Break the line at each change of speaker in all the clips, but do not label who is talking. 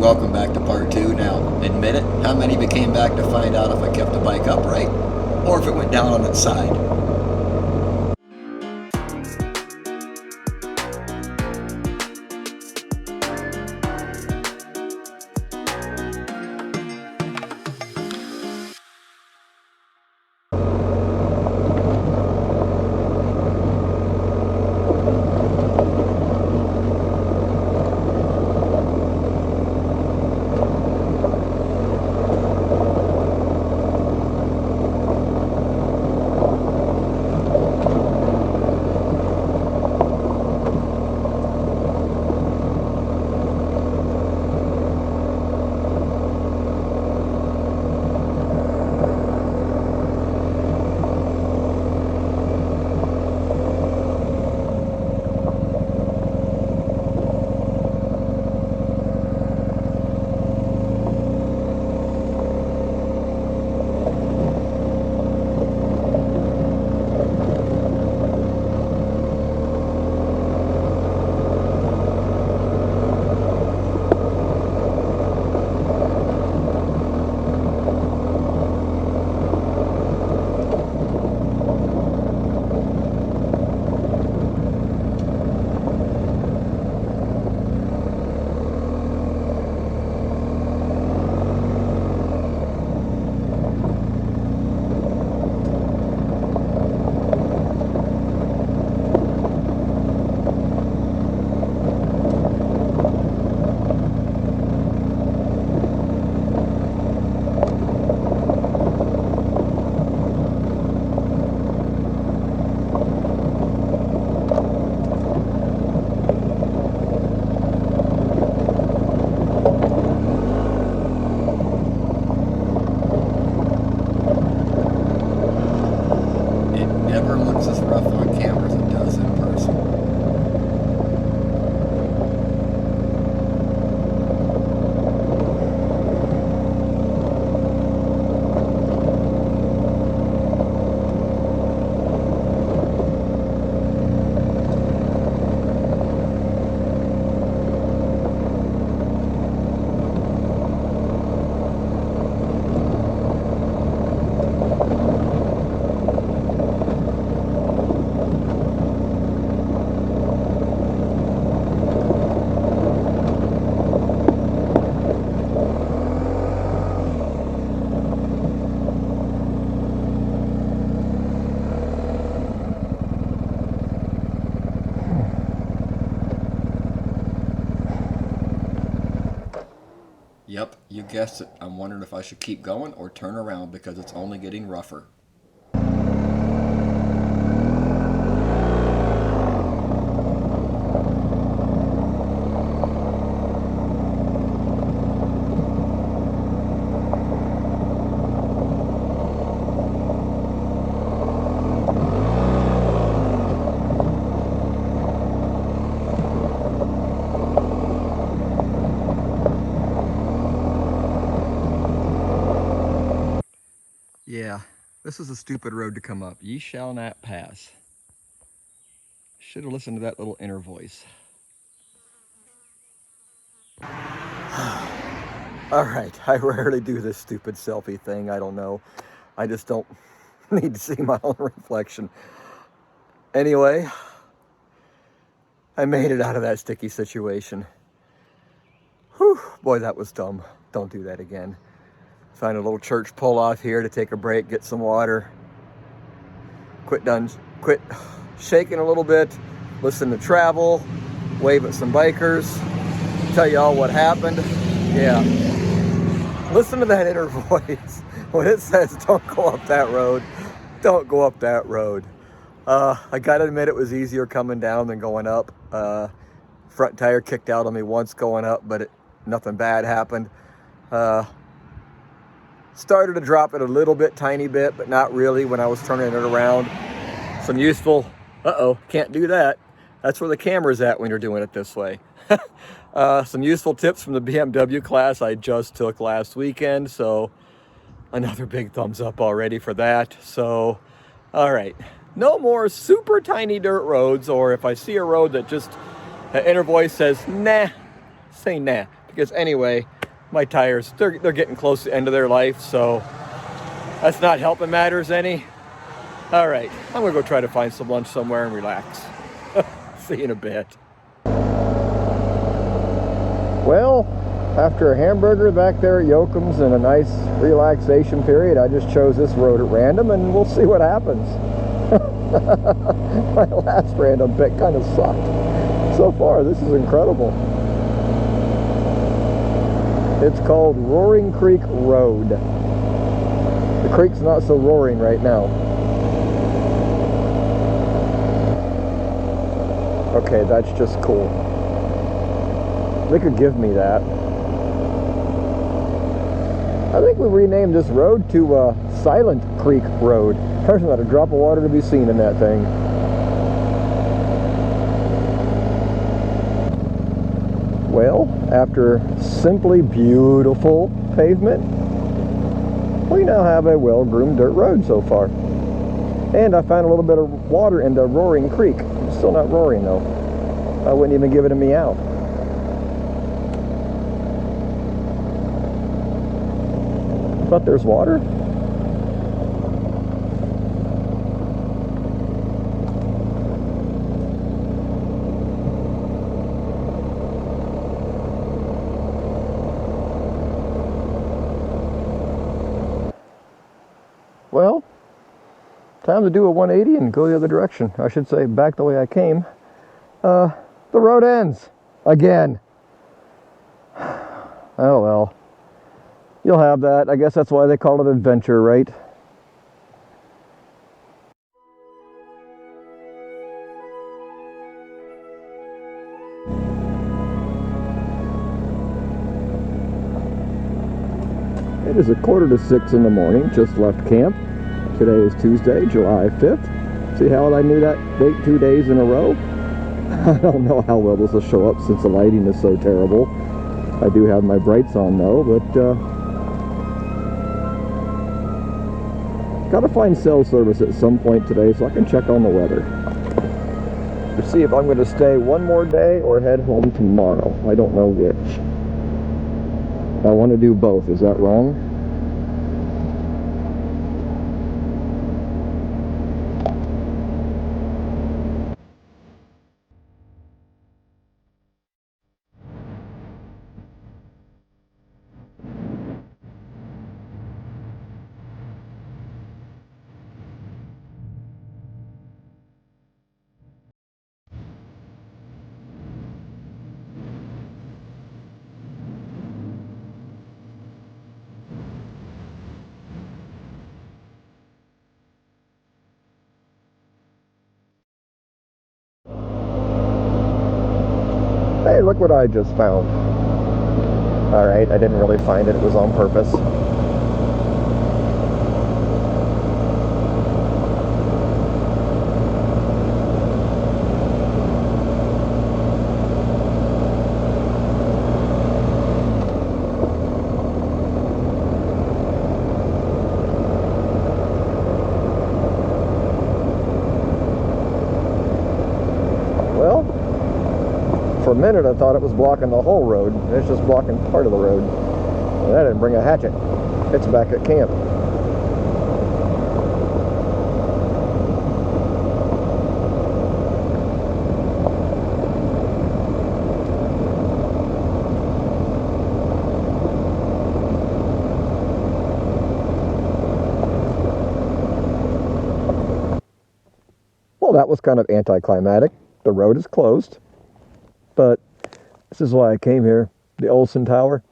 Welcome back to part 2. Now, admit it, how many of you came back to find out if I kept the bike upright or if it went down on its side? Yep, you guessed it. I'm wondering if I should keep going or turn around because it's only getting rougher. Yeah, this is a stupid road to come up. Ye shall not pass. Should have listened to that little inner voice. All right, I rarely do this stupid selfie thing. I don't know. I just don't need to see my own reflection. Anyway, I made it out of that sticky situation. Whew, boy, that was dumb. Don't do that again. Find a little church pull off here to take a break, get some water. Quit shaking a little bit, listen to travel, wave at some bikers, tell you all what happened. Yeah, listen to that inner voice. When it says don't go up that road, don't go up that road. I gotta admit it was easier coming down than going up. Front tire kicked out on me once going up, but nothing bad happened. Started to drop it a little bit, tiny bit, but not really when I was turning it around. Some useful, can't do that. That's where the camera's at when you're doing it this way. Some useful tips from the BMW class I just took last weekend. So another big thumbs up already for that. So, all right, no more super tiny dirt roads, or if I see a road that just, the inner voice says, nah, say nah. because anyway, my tires, they're getting close to the end of their life, so that's not helping matters any. All right, I'm gonna go try to find some lunch somewhere and relax. See you in a bit. Well, after a hamburger back there at Yoakum's and a nice relaxation period, I just chose this road at random and we'll see what happens. My last random pick kind of sucked. So far, this is incredible. It's called Roaring Creek Road. The creek's not so roaring right now. Okay, that's just cool. They could give me that. I think we renamed this road to Silent Creek Road. There's not a drop of water to be seen in that thing. Well, after simply beautiful pavement, we now have a well-groomed dirt road so far. And I found a little bit of water in the Roaring Creek. It's still not roaring though. I wouldn't even give it a meow. But there's water. Well, time to do a 180 and go the other direction. I should say back the way I came. The road ends again. Oh well. You'll have that. I guess that's why they call it adventure, right? It is 5:45 in the morning. Just left camp. Today is Tuesday, July 5th. See how I knew that date 2 days in a row? I don't know how well this will show up since the lighting is so terrible. I do have my brights on though, but gotta find cell service at some point today so I can check on the weather to see if I'm going to stay one more day or head home tomorrow. I don't know which. I want to do both. Is that wrong? Hey, look what I just found. Alright, I didn't really find it. It was on purpose. For a minute I thought it was blocking the whole road. It's just blocking part of the road. Well, that didn't bring a hatchet. It's back at camp. Well, that was kind of anticlimactic. The road is closed. But this is why I came here, the Olsen Tower.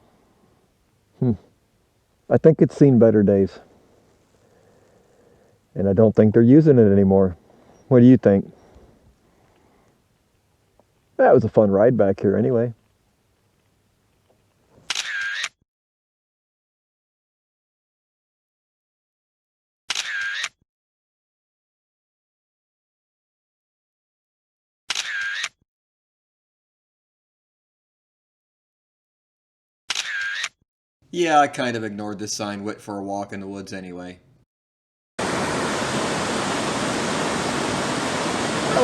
I think it's seen better days. And I don't think they're using it anymore. What do you think? That was a fun ride back here anyway. Yeah, I kind of ignored this sign, went for a walk in the woods anyway. Well,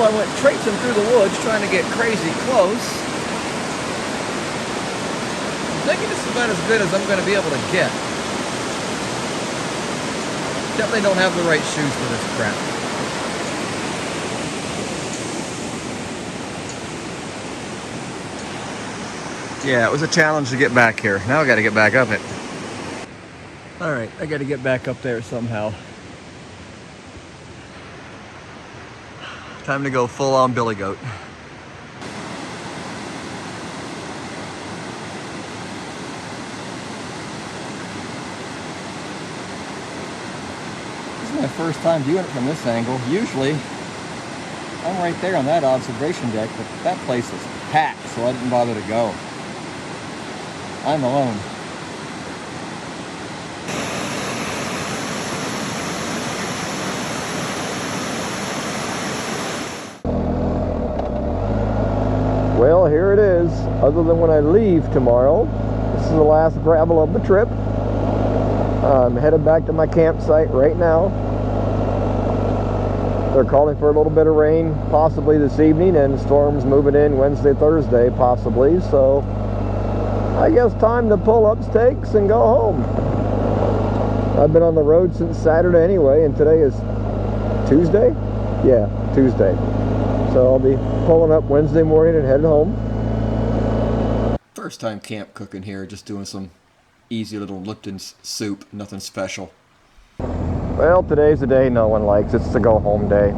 I went traipsing through the woods trying to get crazy close. thinking it's about as good as I'm going to be able to get. Definitely don't have the right shoes for this crap. Yeah, it was a challenge to get back here. Now I got to get back up it. All right, I got to get back up there somehow. Time to go full on billy goat. This is my first time viewing it from this angle. Usually, I'm right there on that observation deck, but that place is packed, so I didn't bother to go. I'm alone. Well, here it is. Other than when I leave tomorrow, this is the last gravel of the trip. I'm headed back to my campsite right now. They're calling for a little bit of rain possibly this evening, and storms moving in Wednesday, Thursday possibly, so I guess time to pull up stakes and go home. I've been on the road since Saturday anyway, and today is Tuesday? Yeah, Tuesday. So I'll be pulling up Wednesday morning and heading home. First time camp cooking here, just doing some easy little Lipton soup, nothing special. Well, today's the day no one likes. It's the go home day.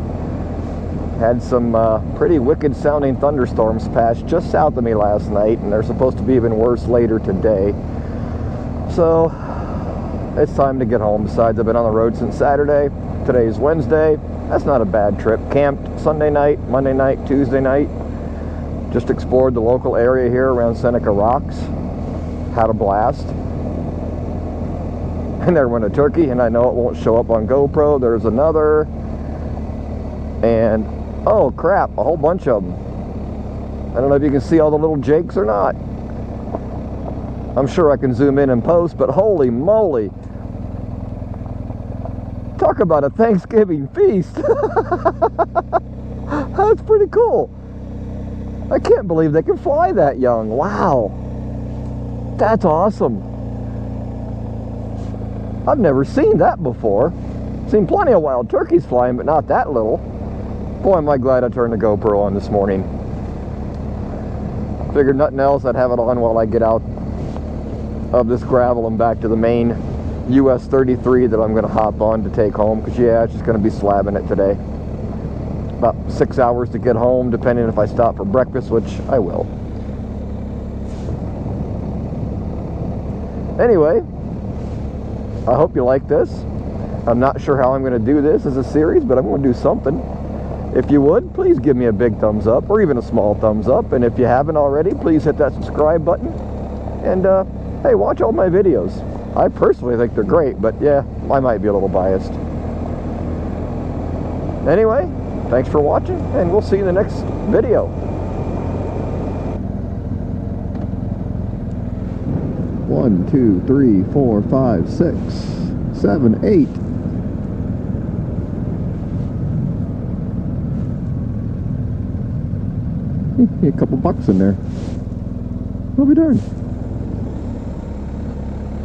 Had some pretty wicked sounding thunderstorms pass just south of me last night, and they're supposed to be even worse later today. So it's time to get home. Besides, I've been on the road since Saturday. Today's Wednesday. That's not a bad trip. Camped Sunday night, Monday night, Tuesday night. Just explored the local area here around Seneca Rocks. Had a blast. And there went a turkey, and I know it won't show up on GoPro. There's another. And, oh crap, a whole bunch of them. I don't know if you can see all the little jakes or not. I'm sure I can zoom in and post, but holy moly. Talk about a Thanksgiving feast. That's pretty cool. I can't believe they can fly that young. Wow. That's awesome. I've never seen that before. Seen plenty of wild turkeys flying, but not that little. Boy, am I glad I turned the GoPro on this morning. Figured nothing else, I'd have it on while I get out of this gravel and back to the main US 33 that I'm going to hop on to take home, because yeah, it's just going to be slabbing it today. About 6 hours to get home, depending if I stop for breakfast, which I will. Anyway, I hope you like this. I'm not sure how I'm going to do this as a series, but I'm going to do something. If you would, please give me a big thumbs up, or even a small thumbs up, and if you haven't already, please hit that subscribe button. And hey, watch all my videos. I personally think they're great, but yeah, I might be a little biased. Anyway, thanks for watching, and we'll see you in the next video. 1, 2, 3, 4, 5, 6, 7, 8. A couple bucks in there. I'll be darned.